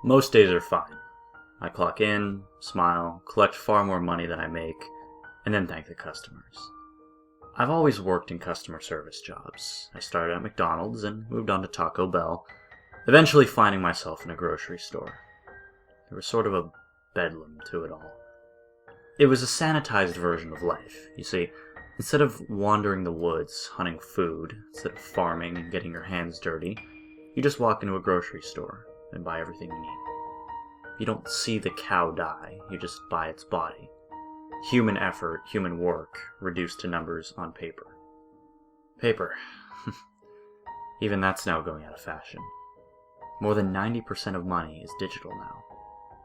Most days are fine. I clock in, smile, collect far more money than I make, and then thank the customers. I've always worked in customer service jobs. I started at McDonald's and moved on to Taco Bell, eventually finding myself in a grocery store. There was sort of a bedlam to it all. It was a sanitized version of life. You see, instead of wandering the woods, hunting food, instead of farming and getting your hands dirty, you just walk into a grocery store and buy everything you need. You don't see the cow die, you just buy its body. Human effort, human work, reduced to numbers on paper. Paper. Even that's now going out of fashion. More than 90% of money is digital now.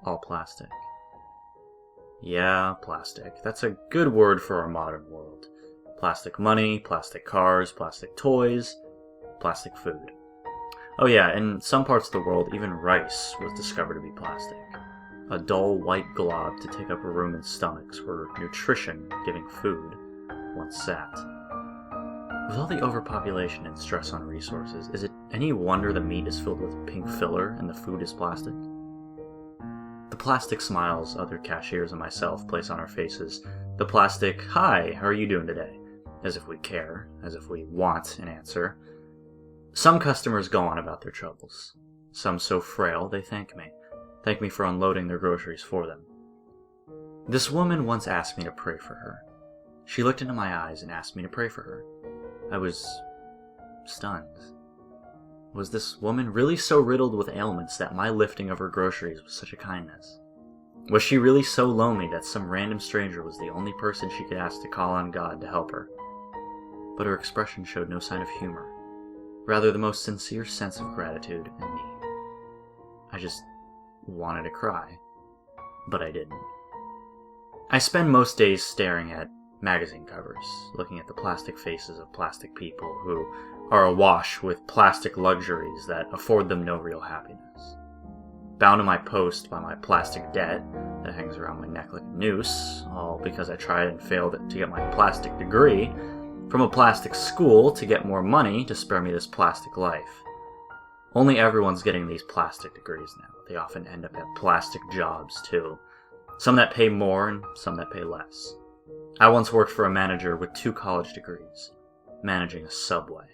All plastic. Yeah, plastic. That's a good word for our modern world. Plastic money, plastic cars, plastic toys, plastic food. Oh yeah, in some parts of the world, even rice was discovered to be plastic. A dull white glob to take up a room in stomachs where nutrition, giving food, once sat. With all the overpopulation and stress on resources, is it any wonder the meat is filled with pink filler and the food is plastic? The plastic smiles other cashiers and myself place on our faces, the plastic, "Hi, how are you doing today?" As if we care, as if we want an answer. Some customers go on about their troubles. Some so frail they thank me for unloading their groceries for them. This woman once asked me to pray for her. She looked into my eyes and asked me to pray for her. I was stunned. Was this woman really so riddled with ailments that my lifting of her groceries was such a kindness? Was she really so lonely that some random stranger was the only person she could ask to call on God to help her? But her expression showed no sign of humor. Rather, the most sincere sense of gratitude and need. I just wanted to cry, but I didn't. I spend most days staring at magazine covers, looking at the plastic faces of plastic people who are awash with plastic luxuries that afford them no real happiness. Bound to my post by my plastic debt that hangs around my neck like a noose, all because I tried and failed to get my plastic degree, from a plastic school to get more money to spare me this plastic life. Only everyone's getting these plastic degrees now. They often end up at plastic jobs, too. Some that pay more and some that pay less. I once worked for a manager with 2 college degrees, managing a subway.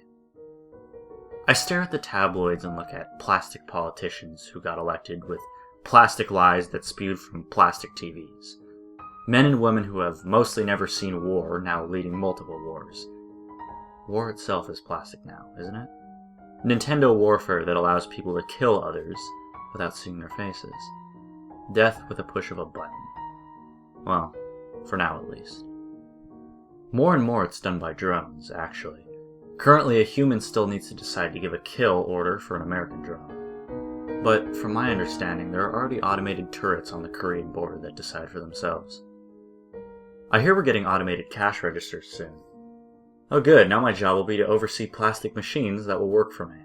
I stare at the tabloids and look at plastic politicians who got elected with plastic lies that spewed from plastic TVs. Men and women who have mostly never seen war, now leading multiple wars. War itself is plastic now, isn't it? Nintendo warfare that allows people to kill others without seeing their faces. Death with a push of a button. Well, for now at least. More and more it's done by drones, actually. Currently, a human still needs to decide to give a kill order for an American drone. But from my understanding, there are already automated turrets on the Korean border that decide for themselves. I hear we're getting automated cash registers soon. Oh good, now my job will be to oversee plastic machines that will work for me.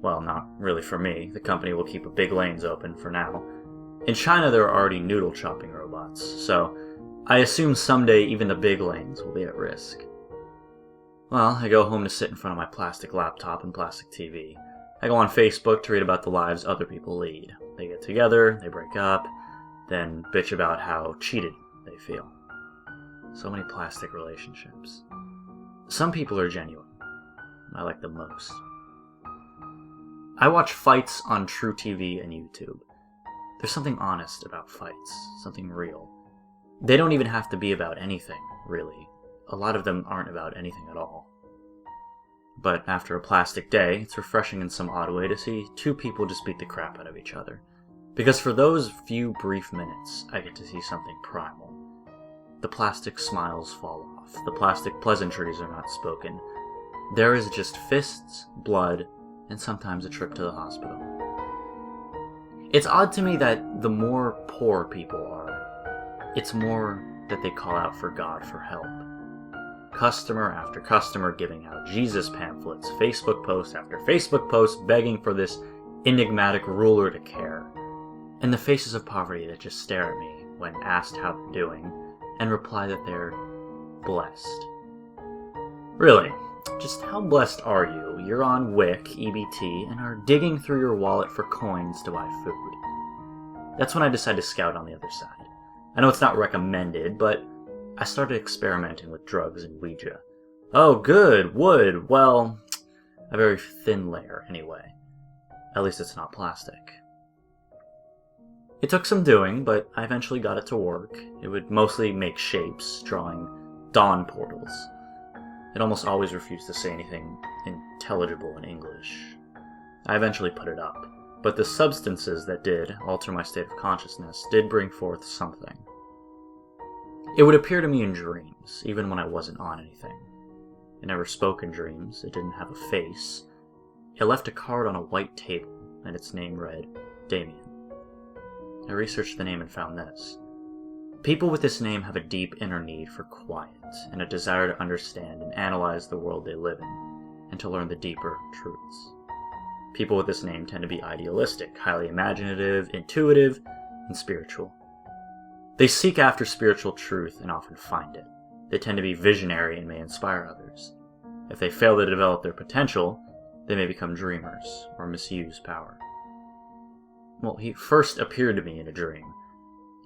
Well, not really for me. The company will keep big lanes open for now. In China, there are already noodle chopping robots, so I assume someday even the big lanes will be at risk. Well, I go home to sit in front of my plastic laptop and plastic TV. I go on Facebook to read about the lives other people lead. They get together, they break up, then bitch about how cheated they feel. So many plastic relationships. Some people are genuine. I like them most. I watch fights on True TV and YouTube. There's something honest about fights, something real. They don't even have to be about anything, really. A lot of them aren't about anything at all. But after a plastic day, it's refreshing in some odd way to see 2 people just beat the crap out of each other. Because for those few brief minutes, I get to see something primal. The plastic smiles fall off. The plastic pleasantries are not spoken. There is just fists, blood, and sometimes a trip to the hospital. It's odd to me that the more poor people are, it's more that they call out for God for help. Customer after customer giving out Jesus pamphlets, Facebook post after Facebook post begging for this enigmatic ruler to care. And the faces of poverty that just stare at me when asked how they're doing, and reply that they're blessed. Really, just how blessed are you? You're on Wik, EBT, and are digging through your wallet for coins to buy food. That's when I decided to scout on the other side. I know it's not recommended, but I started experimenting with drugs and Ouija. Oh, good, wood, well, a very thin layer anyway. At least it's not plastic. It took some doing, but I eventually got it to work. It would mostly make shapes, drawing dawn portals. It almost always refused to say anything intelligible in English. I eventually put it up, but the substances that did alter my state of consciousness did bring forth something. It would appear to me in dreams, even when I wasn't on anything. It never spoke in dreams, it didn't have a face. It left a card on a white table, and its name read, Damien. I researched the name and found this. People with this name have a deep inner need for quiet, and a desire to understand and analyze the world they live in, and to learn the deeper truths. People with this name tend to be idealistic, highly imaginative, intuitive, and spiritual. They seek after spiritual truth and often find it. They tend to be visionary and may inspire others. If they fail to develop their potential, they may become dreamers or misuse power. Well, he first appeared to me in a dream.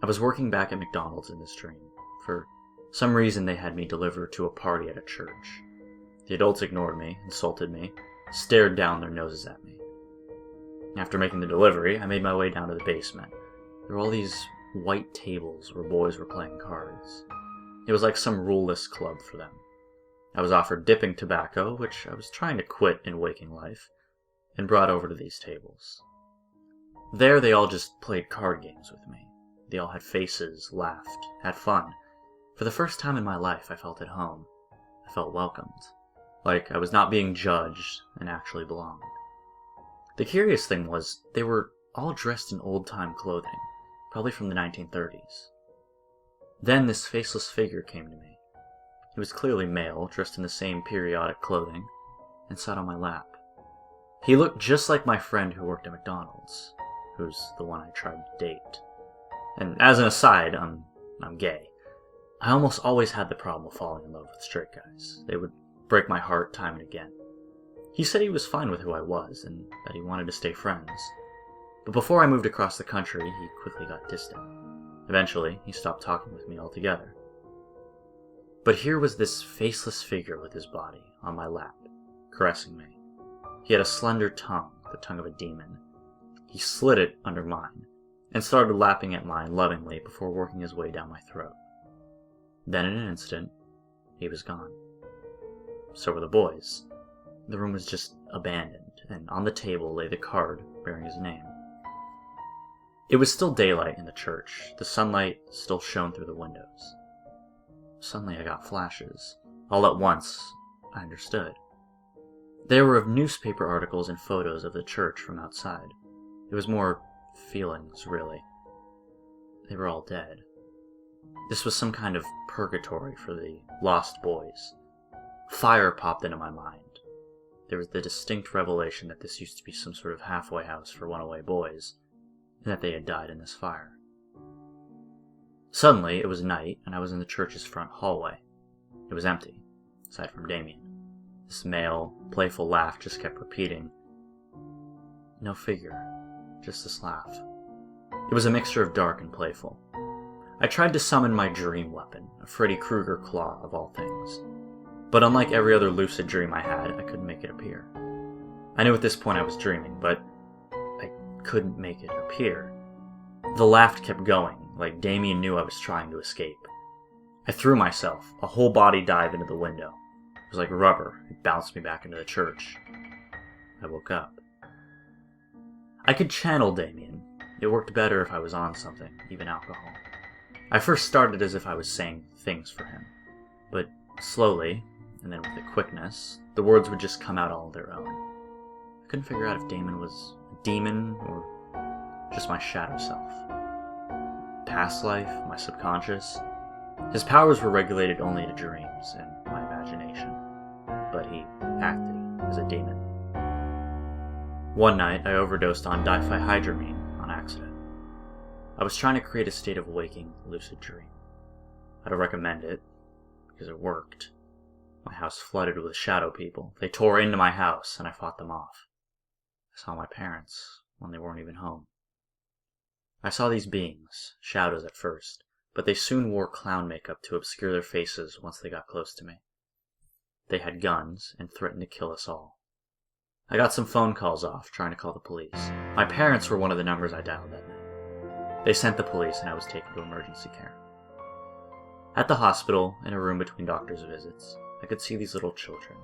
I was working back at McDonald's in this dream. For some reason, they had me deliver to a party at a church. The adults ignored me, insulted me, stared down their noses at me. After making the delivery, I made my way down to the basement. There were all these white tables where boys were playing cards. It was like some ruleless club for them. I was offered dipping tobacco, which I was trying to quit in waking life, and brought over to these tables. There they all just played card games with me. They all had faces, laughed, had fun. For the first time in my life, I felt at home. I felt welcomed. Like I was not being judged and actually belonged. The curious thing was, they were all dressed in old-time clothing, probably from the 1930s. Then this faceless figure came to me. He was clearly male, dressed in the same periodic clothing, and sat on my lap. He looked just like my friend who worked at McDonald's, who's the one I tried to date. And as an aside, I'm gay. I almost always had the problem of falling in love with straight guys. They would break my heart time and again. He said he was fine with who I was, and that he wanted to stay friends. But before I moved across the country, he quickly got distant. Eventually, he stopped talking with me altogether. But here was this faceless figure with his body on my lap, caressing me. He had a slender tongue, the tongue of a demon. He slid it under mine, and started lapping at mine lovingly before working his way down my throat. Then in an instant, he was gone. So were the boys. The room was just abandoned, and on the table lay the card bearing his name. It was still daylight in the church. The sunlight still shone through the windows. Suddenly I got flashes. All at once, I understood. They were of newspaper articles and photos of the church from outside. It was more feelings, really. They were all dead. This was some kind of purgatory for the lost boys. Fire popped into my mind. There was the distinct revelation that this used to be some sort of halfway house for runaway boys, and that they had died in this fire. Suddenly, it was night, and I was in the church's front hallway. It was empty, aside from Damien. This male, playful laugh just kept repeating. No figure, just this laugh. It was a mixture of dark and playful. I tried to summon my dream weapon, a Freddy Krueger claw of all things. But unlike every other lucid dream I had, I couldn't make it appear. I knew at this point I was dreaming, but I couldn't make it appear. The laugh kept going, like Damien knew I was trying to escape. I threw myself, a whole body dive into the window. It was like rubber. It bounced me back into the church. I woke up. I could channel Damien. It worked better if I was on something, even alcohol. I first started as if I was saying things for him, but slowly, and then with a quickness, the words would just come out all on their own. I couldn't figure out if Damon was a demon or just my shadow self. Past life, my subconscious. His powers were regulated only to dreams and my imagination, but he acted as a demon. One night, I overdosed on diphenhydramine on accident. I was trying to create a state of waking, lucid dream. I don't recommend it, because it worked. My house flooded with shadow people. They tore into my house, and I fought them off. I saw my parents when they weren't even home. I saw these beings, shadows at first, but they soon wore clown makeup to obscure their faces once they got close to me. They had guns and threatened to kill us all. I got some phone calls off trying to call the police. My parents were one of the numbers I dialed that night. They sent the police and I was taken to emergency care. At the hospital, in a room between doctors' visits, I could see these little children.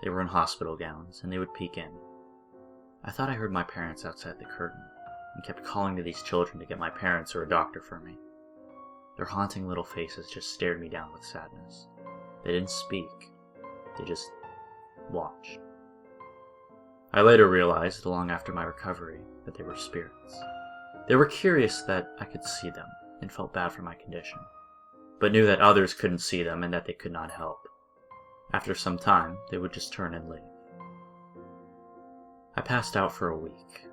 They were in hospital gowns and they would peek in. I thought I heard my parents outside the curtain and kept calling to these children to get my parents or a doctor for me. Their haunting little faces just stared me down with sadness. They didn't speak. They just watched. I later realized, long after my recovery, that they were spirits. They were curious that I could see them and felt bad for my condition, but knew that others couldn't see them and that they could not help. After some time, they would just turn and leave. I passed out for a week.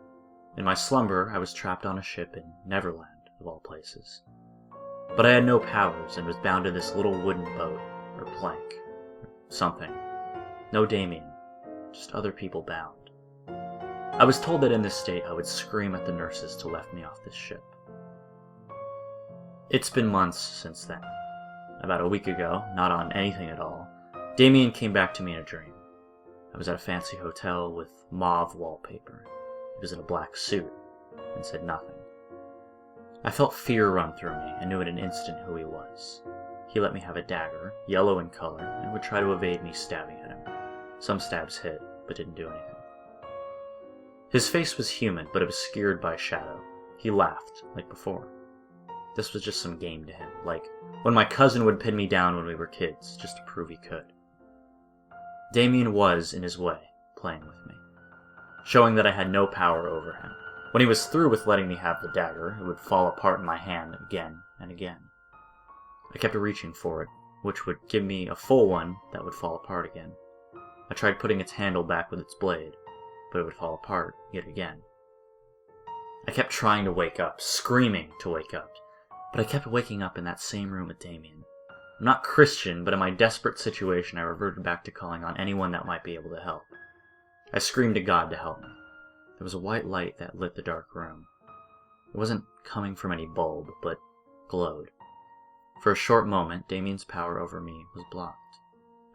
In my slumber, I was trapped on a ship in Neverland, of all places. But I had no powers and was bound to this little wooden boat, or plank, or something. No Damien, just other people bound. I was told that in this state I would scream at the nurses to let me off this ship. It's been months since then. About a week ago, not on anything at all, Damien came back to me in a dream. I was at a fancy hotel with mauve wallpaper. He was in a black suit and said nothing. I felt fear run through me and knew in an instant who he was. He let me have a dagger, yellow in color, and would try to evade me stabbing at him. Some stabs hit, but didn't do anything. His face was human, but obscured by shadow. He laughed, like before. This was just some game to him, like when my cousin would pin me down when we were kids, just to prove he could. Damien was, in his way, playing with me, showing that I had no power over him. When he was through with letting me have the dagger, it would fall apart in my hand again and again. I kept reaching for it, which would give me a full one that would fall apart again. I tried putting its handle back with its blade, but it would fall apart yet again. I kept trying to wake up, screaming to wake up, but I kept waking up in that same room with Damien. I'm not Christian, but in my desperate situation I reverted back to calling on anyone that might be able to help. I screamed to God to help me. There was a white light that lit the dark room. It wasn't coming from any bulb, but glowed. For a short moment, Damien's power over me was blocked.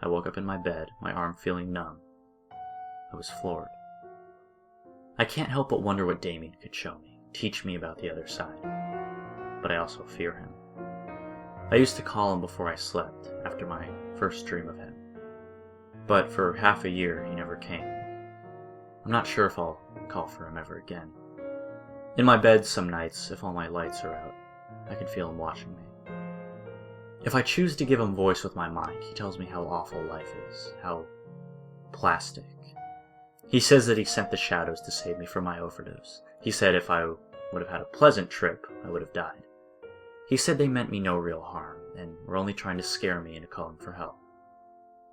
I woke up in my bed, my arm feeling numb. I was floored. I can't help but wonder what Damien could show me, teach me about the other side. But I also fear him. I used to call him before I slept, after my first dream of him. But for half a year, he never came. I'm not sure if I'll call for him ever again. In my bed some nights, if all my lights are out, I can feel him watching me. If I choose to give him voice with my mind, he tells me how awful life is, how plastic. He says that he sent the shadows to save me from my overdose. He said if I would have had a pleasant trip, I would have died. He said they meant me no real harm, and were only trying to scare me into calling for help.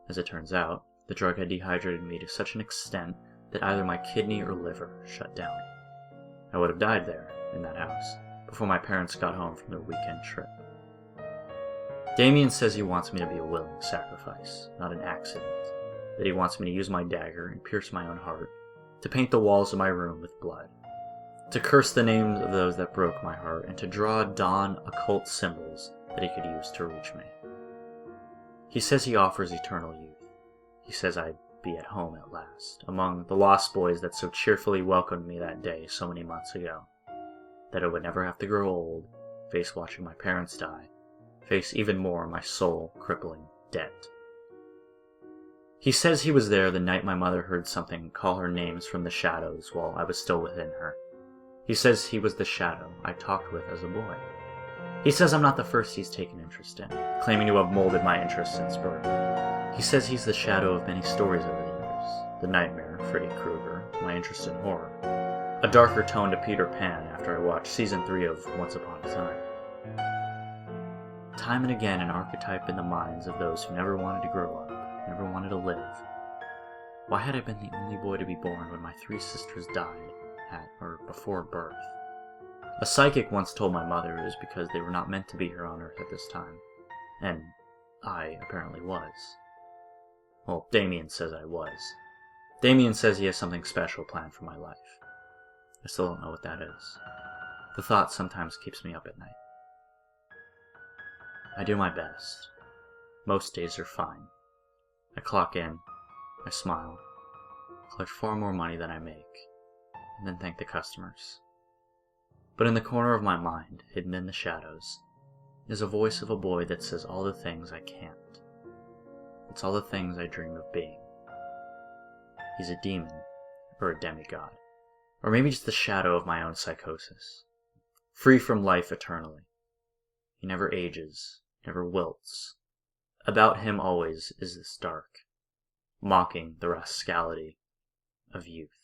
As it turns out, the drug had dehydrated me to such an extent that either my kidney or liver shut down. I would have died there, in that house, before my parents got home from their weekend trip. Damien says he wants me to be a willing sacrifice, not an accident. That he wants me to use my dagger and pierce my own heart, to paint the walls of my room with blood, to curse the names of those that broke my heart, and to draw dawn occult symbols that he could use to reach me. He says he offers eternal youth. He says I'd be at home at last, among the lost boys that so cheerfully welcomed me that day so many months ago. That I would never have to grow old, face watching my parents die, face even more my soul-crippling debt. He says he was there the night my mother heard something call her names from the shadows while I was still within her. He says he was the shadow I talked with as a boy. He says I'm not the first he's taken interest in, claiming to have molded my interest since birth. He says he's the shadow of many stories over the years. The Nightmare, Freddy Krueger, my interest in horror. A darker tone to Peter Pan after I watched Season 3 of Once Upon a Time. Time and again an archetype in the minds of those who never wanted to grow up, never wanted to live. Why had I been the only boy to be born when my three sisters died at or before birth? A psychic once told my mother it was because they were not meant to be here on Earth at this time. And I apparently was. Well, Damien says I was. Damien says he has something special planned for my life. I still don't know what that is. The thought sometimes keeps me up at night. I do my best. Most days are fine. I clock in, I smile, collect far more money than I make, and then thank the customers. But in the corner of my mind, hidden in the shadows, is a voice of a boy that says all the things I can't. It's all the things I dream of being. He's a demon, or a demigod, or maybe just the shadow of my own psychosis, free from life eternally. He never ages, never wilts. About him always is this dark, mocking the rascality of youth.